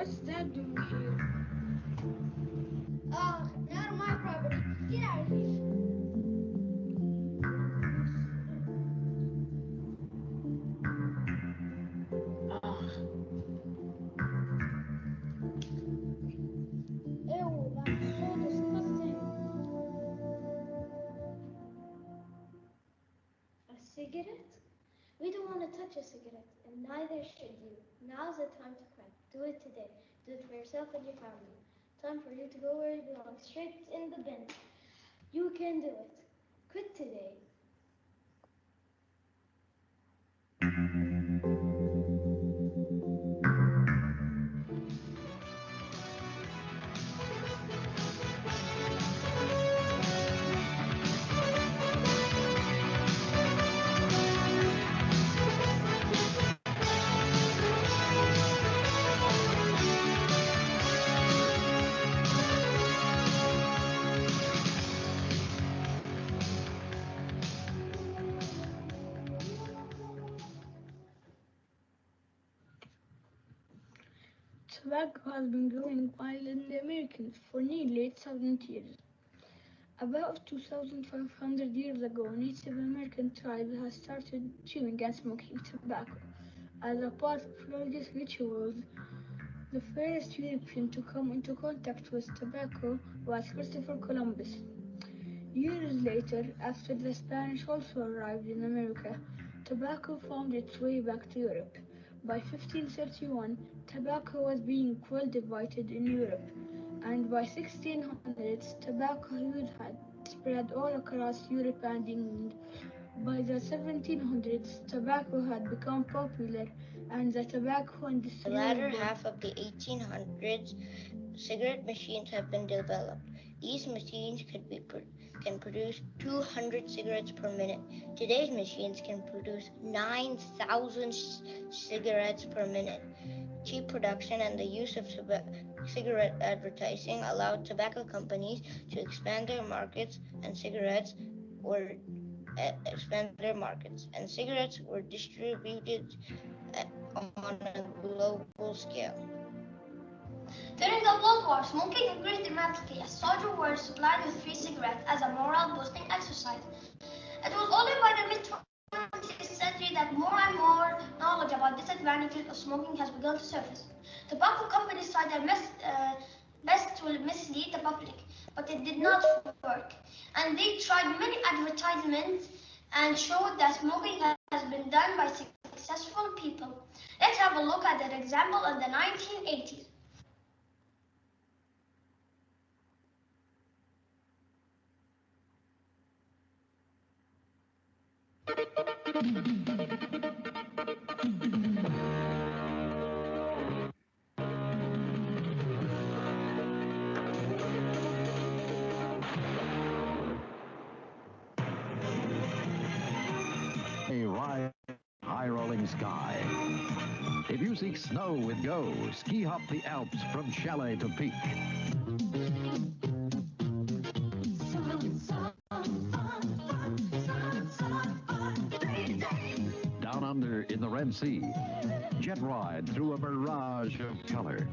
What's that doing here? Not my property. Get out of here. Ah, Ew, that's so disgusting. A cigarette? We don't want to touch a cigarette, and neither should you. Now's the time to quit. Do it today. Do it for yourself and your family. Time for you to go where you belong, straight in the bin. You can do it. Quit today. tobacco has been growing wild in the Americans for nearly 8,000 years. About 2,500 years ago, Native American tribes had started chewing and smoking tobacco as a part of religious rituals. The first European to come into contact with tobacco was Christopher Columbus. Years later, after the Spanish also arrived in America, tobacco found its way back to Europe. By 1531, tobacco was being cultivated in Europe, and by 1600s, tobacco use had spread all across Europe and England. By the 1700s, tobacco had become popular, and the tobacco In the industry was latter born. half of the 1800s, cigarette machines have been developed. These machines can produce 200 cigarettes per minute. Today's machines can produce 9,000 cigarettes per minute. Cheap production and the use of cigarette advertising allowed tobacco companies to were expand their markets, and cigarettes were distributed on a global scale. During the World War, smoking increased dramatically as soldiers were supplied with free cigarettes as a morale boosting exercise. It was only by the mid 20th century that more and more knowledge about disadvantages of smoking has begun to surface. Tobacco companies tried their best to mislead the public, but it did not work. And they tried many advertisements and showed that smoking has been done by successful people. Let's have a look at that example in the 1980s. High rolling sky. If you seek snow with Go, ski hop the Alps from chalet to peak. Down under in the Red Sea. Jet ride through a mirage of color.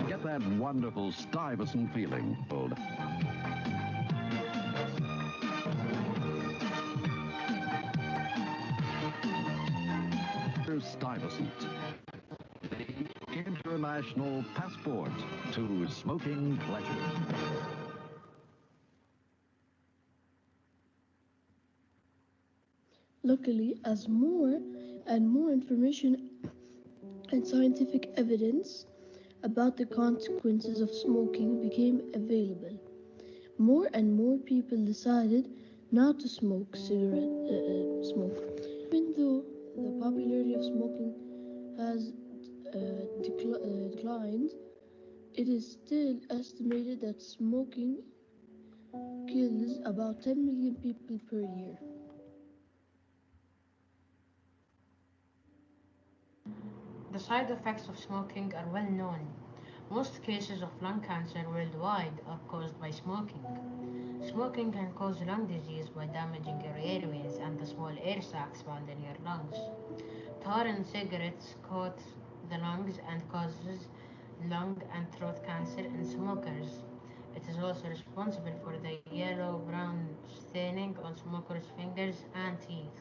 Get that wonderful Stuyvesant feeling. Stuyvesant, the international passport to smoking pleasure. Luckily, as more and more information and scientific evidence about the consequences of smoking became available, more and more people decided not to smoke. Even though the popularity of smoking has declined, it is still estimated that smoking kills about 10 million people per year. The side effects of smoking are well known. Most cases of lung cancer worldwide are caused by smoking. Smoking can cause lung disease by damaging your airways and the small air sacs found in your lungs. Tar in cigarettes coats the lungs and causes lung and throat cancer in smokers. It is also responsible for the yellow-brown staining on smokers' fingers and teeth.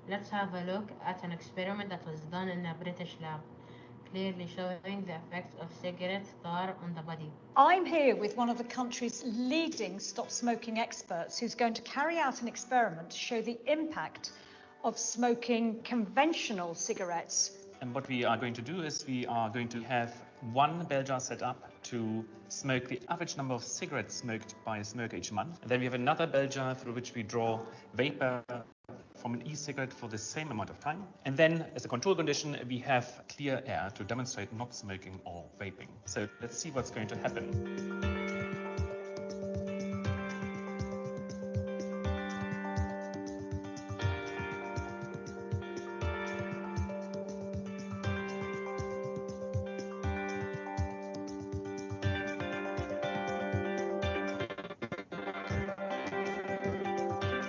Let's have a look at an experiment that was done in a British lab, clearly showing the effects of cigarette tar on the body. I'm here with one of the country's leading stop smoking experts who's going to carry out an experiment to show the impact of smoking conventional cigarettes. And what we are going to do is we are going to have one bell jar set up to smoke the average number of cigarettes smoked by a smoker each month. And then we have another bell jar through which we draw vapor from an e-cigarette for the same amount of time. And then as a control condition, we have clear air to demonstrate not smoking or vaping. So let's see what's going to happen.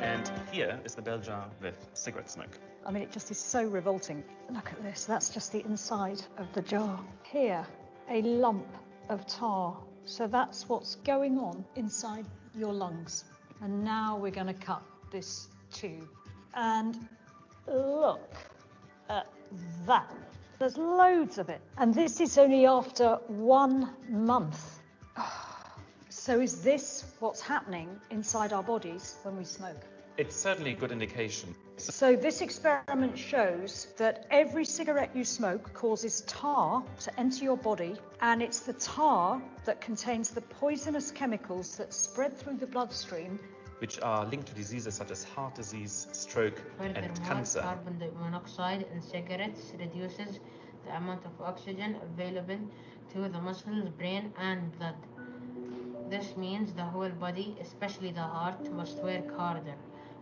And here is the bell jar with cigarette smoke. I mean, it just is so revolting. Look at this, that's just the inside of the jar. Here, a lump of tar. So that's what's going on inside your lungs. And now we're going to cut this tube. And look at that. There's loads of it. And this is only after 1 month. So is this what's happening inside our bodies when we smoke? It's certainly a good indication. So this experiment shows that every cigarette you smoke causes tar to enter your body, and it's the tar that contains the poisonous chemicals that spread through the bloodstream, which are linked to diseases such as heart disease, stroke, and Furthermore, cancer. carbon monoxide in cigarettes reduces the amount of oxygen available to the muscles, brain, and blood. This means the whole body, especially the heart, must work harder.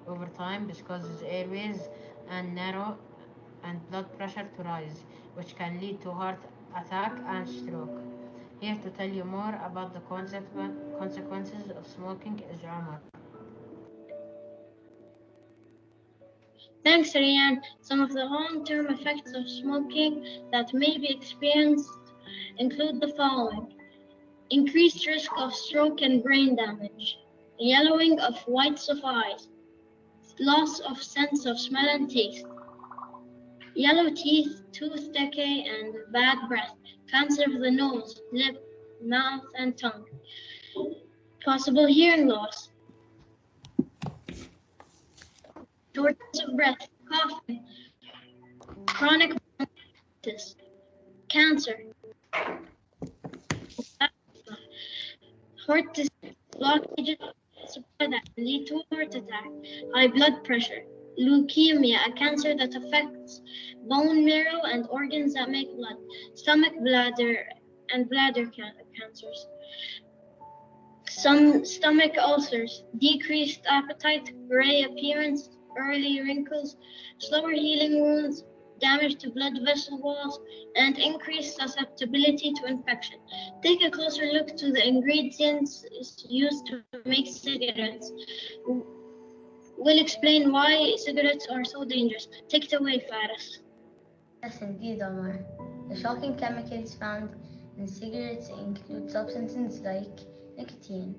Over time, this causes airways and narrow and blood pressure to rise, which can lead to heart attack and stroke. Here to tell you more about the consequences of smoking is Omar. Thanks, Rian. Some of the long-term effects of smoking that may be experienced include the following: increased risk of stroke and brain damage, yellowing of whites of eyes, loss of sense of smell and taste, yellow teeth, tooth decay, and bad breath, cancer of the nose, lip, mouth, and tongue, possible hearing loss, shortness of breath, coughing, chronic bronchitis, cancer, heart disease, blockages that can lead to heart attack, high blood pressure, leukemia, a cancer that affects bone marrow and organs that make blood, stomach, bladder, and bladder cancers. Some stomach ulcers, decreased appetite, gray appearance, early wrinkles, slower healing wounds, damage to blood vessel walls, and increased susceptibility to infection. Take a closer look to the ingredients used to make cigarettes. We'll explain why cigarettes are so dangerous. Take it away, Faris. Yes, indeed, Omar. The shocking chemicals found in cigarettes include substances like nicotine.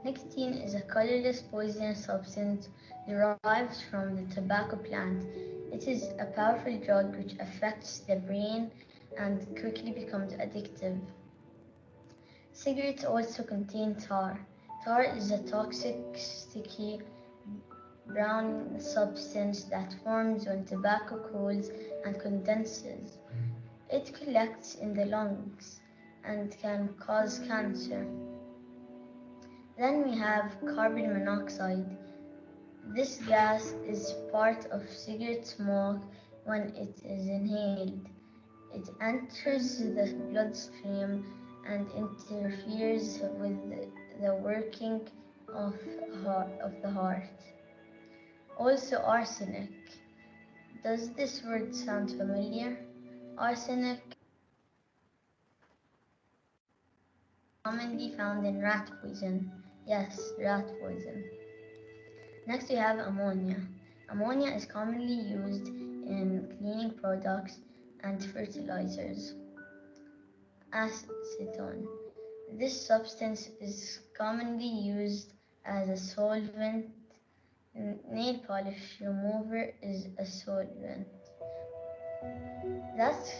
Nicotine is a colorless poisonous substance derived from the tobacco plant. It is a powerful drug which affects the brain and quickly becomes addictive. Cigarettes also contain tar. Tar is a toxic, sticky, brown substance that forms when tobacco cools and condenses. It collects in the lungs and can cause cancer. Then we have carbon monoxide. This gas is part of cigarette smoke when it is inhaled. It enters the bloodstream and interferes with the working of the heart. Also arsenic. Does this word sound familiar? Arsenic commonly found in rat poison. Yes, rat poison. Next we have ammonia. Ammonia is commonly used in cleaning products and fertilizers. Acetone. This substance is commonly used as a solvent. Nail polish remover is a solvent. That's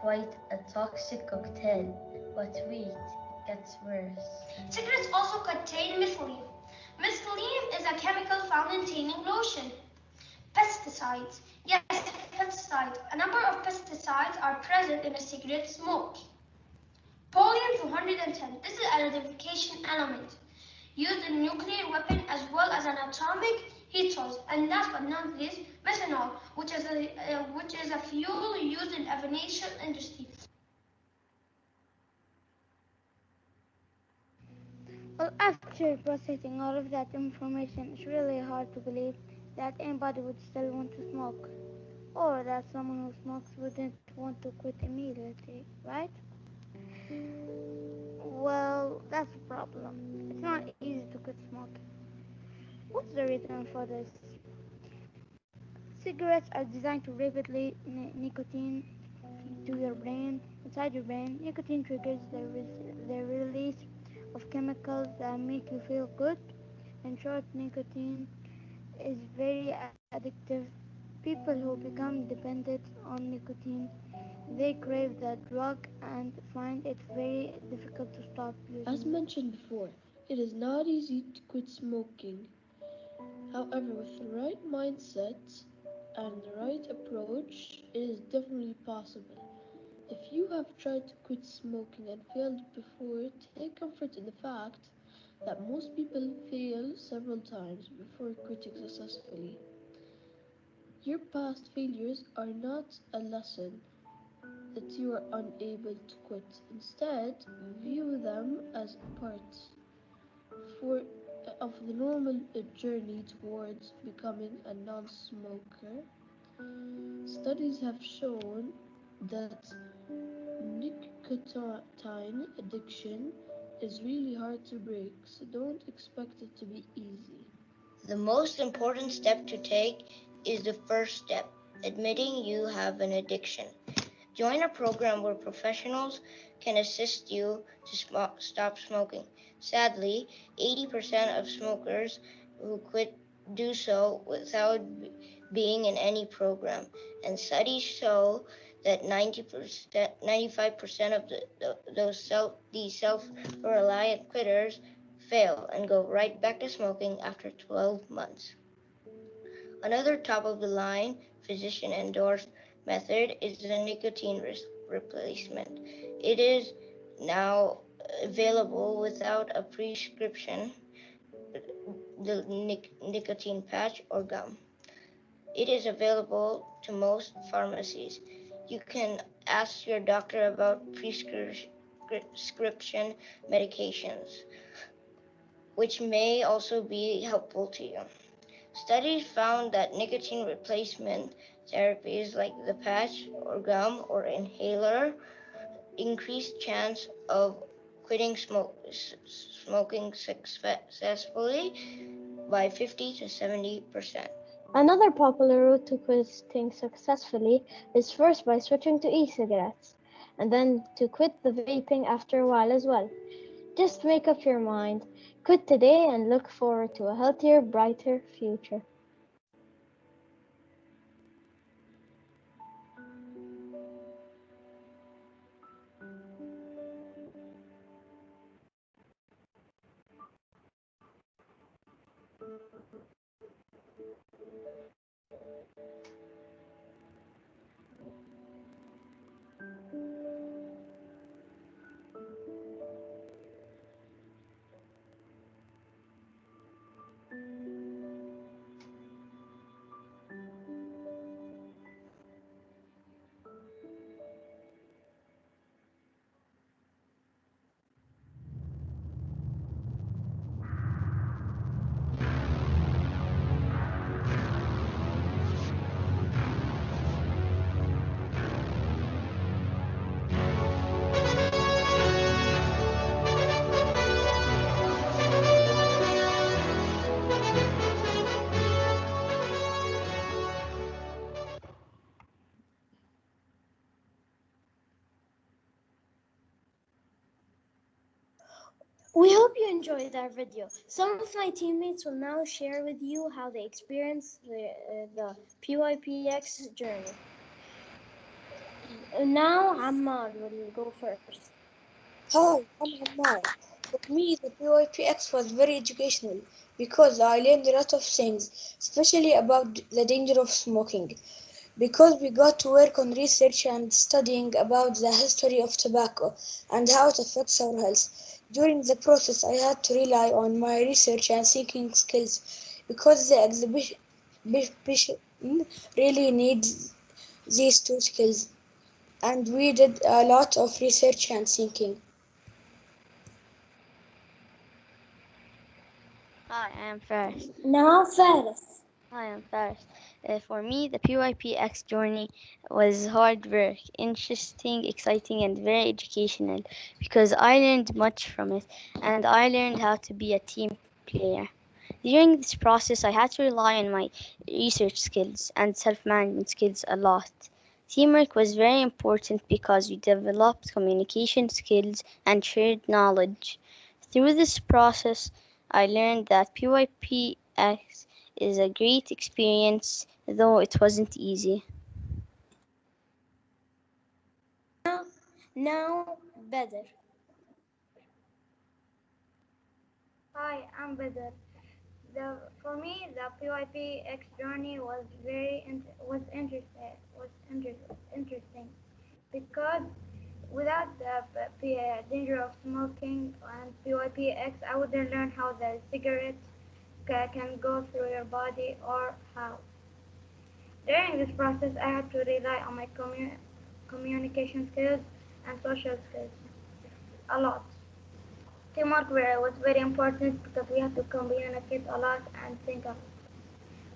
quite a toxic cocktail. But wait, it gets worse. Cigarettes also contain methylene. Methylene is a chemical found in tanning lotion. Pesticides. Yes, pesticides. A number of pesticides are present in a cigarette smoke. Polonium-210. This is an identification element used in nuclear weapon as well as an atomic heat source. And last but not least, methanol, which is a fuel used in aviation industry. Well, after processing all of that information, it's really hard to believe that anybody would still want to smoke, or that someone who smokes wouldn't want to quit immediately, right? Well, that's a problem. It's not easy to quit smoking. What's the reason for this? Cigarettes are designed to rapidly nicotine to your brain. Inside your brain, nicotine triggers the release of chemicals that make you feel good. In short, nicotine is very addictive. People who become dependent on nicotine, they crave that drug and find it very difficult to stop using As it. mentioned before, it is not easy to quit smoking. However, with the right mindset and the right approach, it is definitely possible. If you have tried to quit smoking and failed before, take comfort in the fact that most people fail several times before quitting successfully. Your past failures are not a lesson that you are unable to quit. Instead, view them as part for of the normal journey towards becoming a non-smoker. Studies have shown that nicotine addiction is really hard to break, so don't expect it to be easy. The most important step to take is the first step, admitting you have an addiction. Join a program where professionals can assist you to stop smoking. Sadly, 80% of smokers who quit do so without being in any program, and studies show that 95% of these self-reliant quitters fail and go right back to smoking after 12 months. Another top-of-the-line, physician-endorsed method is the nicotine replacement. It is now available without a prescription, the nicotine patch or gum. It is available to most pharmacies. You can ask your doctor about prescription medications, which may also be helpful to you. Studies found that nicotine replacement therapies like the patch or gum or inhaler increased chance of quitting smoking successfully by 50 to 70%. Another popular route to quitting successfully is first by switching to e-cigarettes, and then to quit the vaping after a while as well. Just make up your mind. Quit today and look forward to a healthier, brighter future. We hope you enjoyed our video. Some of my teammates will now share with you how they experienced the PYPX journey. Now Ammar will go first. Hi, I'm Hammar. For me, the PYPX was very educational because I learned a lot of things, especially about the danger of smoking. Because we got to work on research and studying about the history of tobacco and how it affects our health. During the process, I had to rely on my research and thinking skills because the exhibition really needs these two skills, and we did a lot of research and thinking. Hi, I am Faris. Now Faris. Hi, I'm Faris. For me, the PYPX journey was hard work, interesting, exciting, and very educational because I learned much from it and I learned how to be a team player. During this process, I had to rely on my research skills and self management skills a lot. Teamwork was very important because we developed communication skills and shared knowledge. Through this process, I learned that PYPX is a great experience, though it wasn't easy. Now Bedr. Hi, I'm Bedr. For me, the PYPX journey was interesting because without the danger of smoking and PYPX, I wouldn't learn how the cigarette can go through your body or how. During this process, I had to rely on my communication skills and social skills a lot. Teamwork was very important because we had to communicate a lot and think of.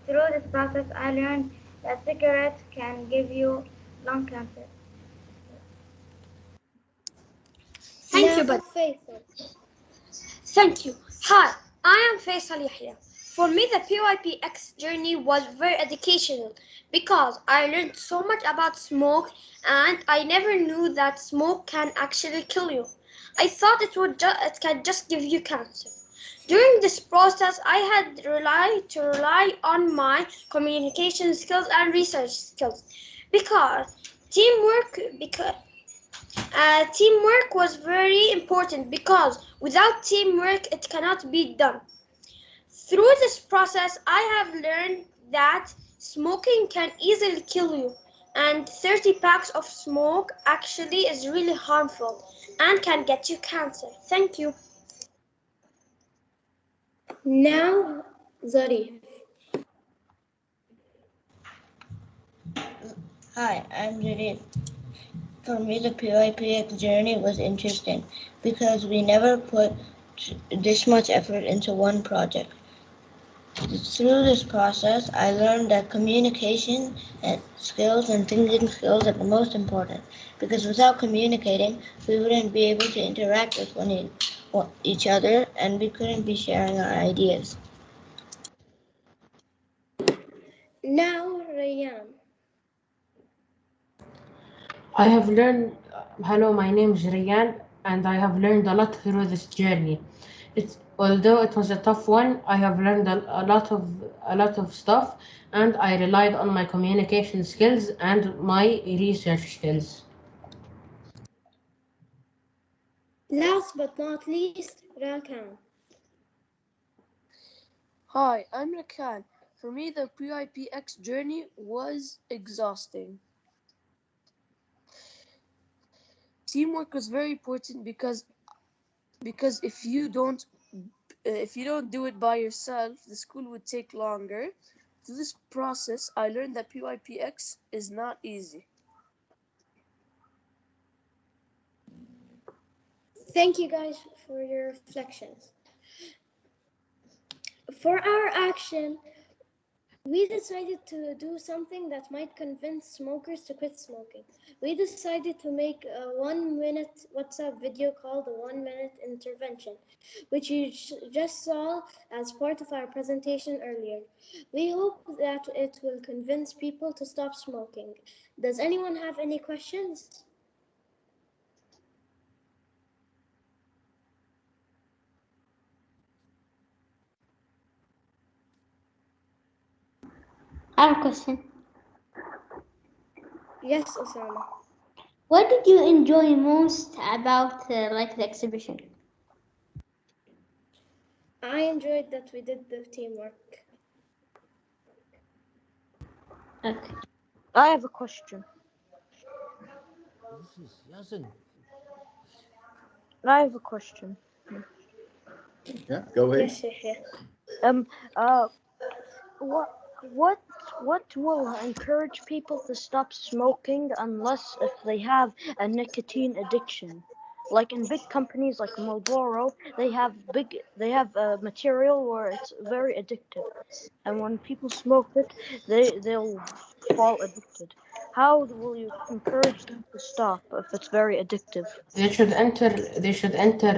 Through this process, I learned that cigarettes can give you lung cancer. Thank you, Bud. Faisal. Thank you. Hi, I am Faisal Yahya. For me, the PYPX journey was very educational because I learned so much about smoke and I never knew that smoke can actually kill you. I thought it can just give you cancer. During this process, I had to rely on my communication skills and research skills because teamwork because teamwork was very important because without teamwork it cannot be done. Through this process, I have learned that smoking can easily kill you, and 30 packs of smoke actually is really harmful and can get you cancer. Thank you. Now Zarif. Hi, I'm Judith. For me, the PYPX journey was interesting because we never put this much effort into one project. Through this process, I learned that communication and skills and thinking skills are the most important because without communicating, we wouldn't be able to interact with each other and we couldn't be sharing our ideas. Now Rayyan. I have learned, hello, my name is Riyan, and I have learned a lot through this journey. Although it was a tough one, I have learned a lot of stuff, and I relied on my communication skills and my research skills. Last but not least, Rakan. Hi, I'm Rakan. For me, the PIPX journey was exhausting. Teamwork was very important because if you don't do it by yourself, the school would take longer. Through this process, I learned that PYPX is not easy. Thank you guys for your reflections. For our action, we decided to do something that might convince smokers to quit smoking. We decided to make a 1-minute WhatsApp video called the 1-minute intervention, which you just saw as part of our presentation earlier. We hope that it will convince people to stop smoking. Does anyone have any questions? I have a question. Yes, Osama. What did you enjoy most about like the exhibition? I enjoyed that we did the teamwork. Okay. I have a question. I have a question. Yeah, go ahead. Yes, yes, yes. What what will encourage people to stop smoking unless if they have a nicotine addiction? Like in big companies like Marlboro, they have a material where it's very addictive, and when people smoke it, they'll fall addicted. How will you encourage them to stop if it's very addictive? They should enter. They should enter.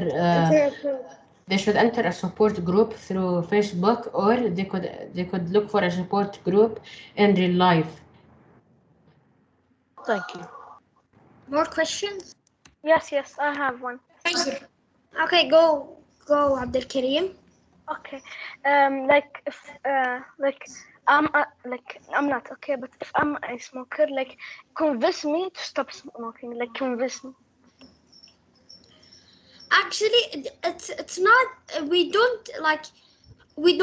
They should enter a support group through Facebook, or they could look for a support group in real life. Thank you. More questions? Yes, I have one. Okay, go, Abdul Karim. Okay. Like if I'm not okay, but if I'm a smoker, like convince me to stop smoking. Like convince me. Actually, it's not. We don't like. We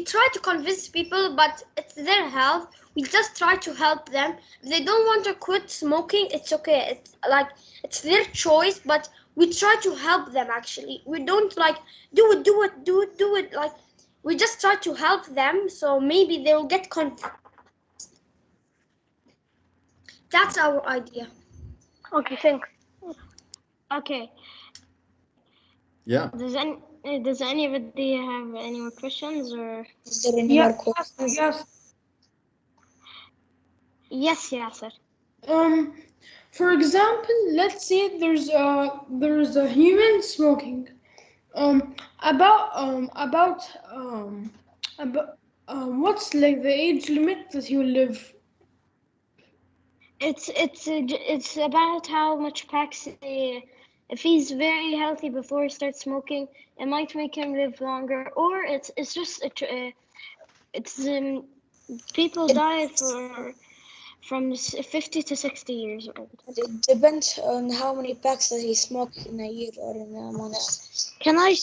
try to convince people, but it's their health. We just try to help them. If they don't want to quit smoking, it's okay. It's their choice, but we try to help them. Actually, we don't like do it. Like we just try to help them, so maybe they will get convinced. That's our idea. Okay, thanks. Okay. Yeah. Does anybody have any more questions or? Is there any more questions? Yes. Yes, Yasser. For example, let's say there's a human smoking. What's like the age limit that you live? It's about how much packs. If he's very healthy before he starts smoking, it might make him live longer. Or it's just people die from 50 to 60 years old. It depends on how many packs does he smoke in a year or in a month. Can I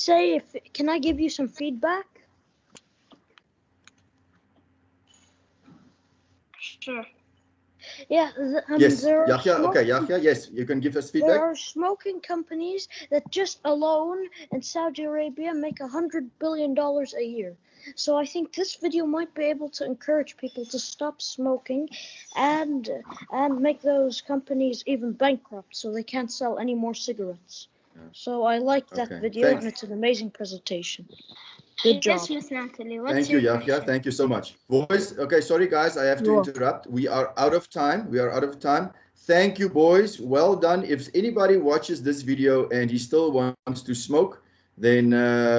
give you some feedback? Sure. Yeah. Yes, there are Yahya. Okay, smoking- Yahya. Yes, you can give us There feedback. are smoking companies that just alone in Saudi Arabia make $100 billion a year. So I think this video might be able to encourage people to stop smoking and make those companies even bankrupt so they can't sell any more cigarettes. So I like that Okay, video thanks. and it's an amazing presentation. Good job. Yes, Miss Natalie. What's Thank you, your Yahya. question? Thank you so much. Boys, okay, sorry guys, I have to You're interrupt. We are out of time. Thank you, boys. Well done. If anybody watches this video and he still wants to smoke, then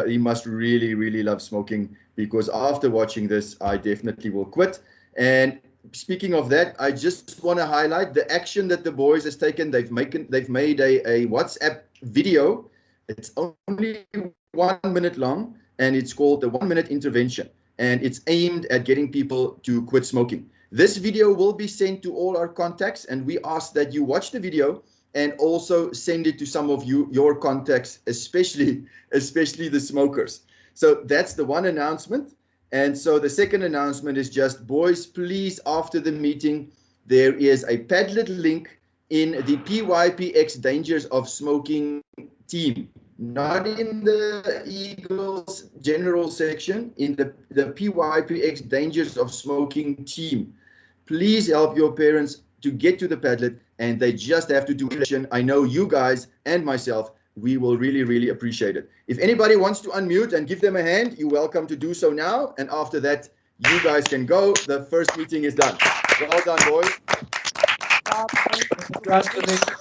he must really, really love smoking, because after watching this, I definitely will quit. And speaking of that, I just want to highlight the action that the boys has taken. They've made a WhatsApp video. It's only 1 minute long, and it's called the 1 minute intervention, and it's aimed at getting people to quit smoking. This video will be sent to all our contacts, and we ask that you watch the video and also send it to some of your contacts, especially the smokers. So that's the one announcement. And so the second announcement is just, boys, please, after the meeting, there is a Padlet link in the PYPX Dangers of Smoking team, not in the Eagles general section, in the PYPX Dangers of Smoking team. Please help your parents to get to the Padlet, and they just have to do it. I know you guys and myself, we will really, really appreciate it. If anybody wants to unmute and give them a hand, you're welcome to do so now. And after that, you guys can go. The first meeting is done. Well done, boys. Congratulations.